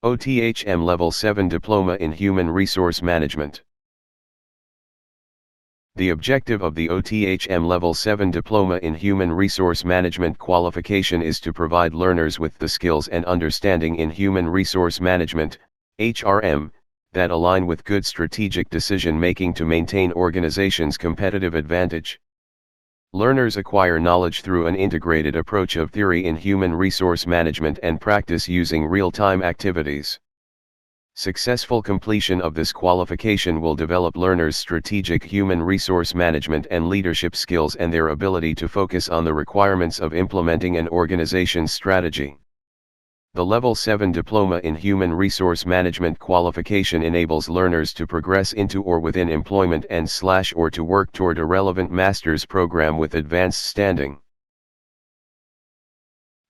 OTHM Level 7 Diploma in Human Resource Management. The objective of the OTHM Level 7 Diploma in Human Resource Management qualification is to provide learners with the skills and understanding in human resource management, HRM, that align with good strategic decision-making to maintain organizations' competitive advantage. Learners acquire knowledge through an integrated approach of theory in human resource management and practice using real-time activities. Successful completion of this qualification will develop learners' strategic human resource management and leadership skills and their ability to focus on the requirements of implementing an organization's strategy. The Level 7 Diploma in Human Resource Management qualification enables learners to progress into or within employment and/or to work toward a relevant master's program with advanced standing.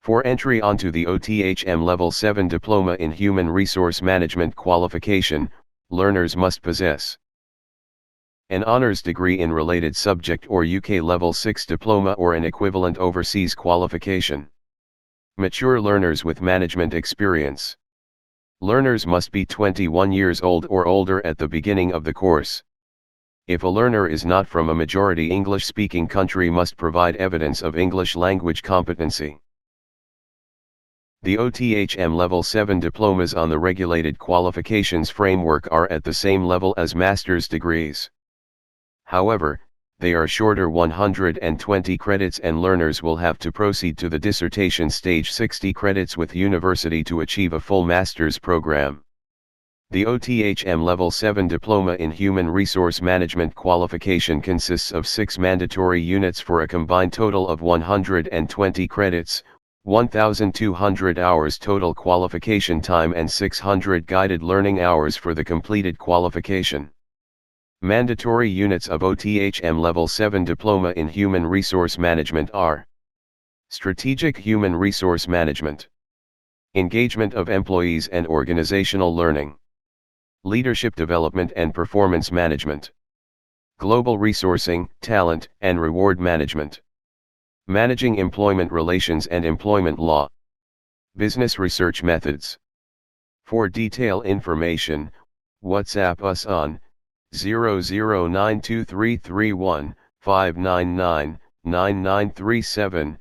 For entry onto the OTHM Level 7 Diploma in Human Resource Management qualification, learners must possess an honors degree in related subject or UK Level 6 diploma or an equivalent overseas qualification. Mature learners with management experience. Learners must be 21 years old or older at the beginning of the course. If a learner is not from a majority English-speaking country, must provide evidence of English language competency. The OTHM Level 7 diplomas on the regulated qualifications framework are at the same level as master's degrees. However, they are shorter 120 credits and learners will have to proceed to the dissertation stage 60 credits with university to achieve a full master's program. The OTHM Level 7 Diploma in Human Resource Management qualification consists of 6 mandatory units for a combined total of 120 credits, 1,200 hours total qualification time and 600 guided learning hours for the completed qualification. Mandatory units of OTHM Level 7 Diploma in Human Resource Management are: Strategic Human Resource Management, Engagement of Employees and Organizational Learning, Leadership Development and Performance Management, Global Resourcing, Talent and Reward Management, Managing Employment Relations and Employment Law, Business Research Methods. For detailed information, WhatsApp us on 00923315999937,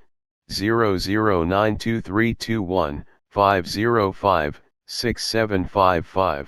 00923215056755.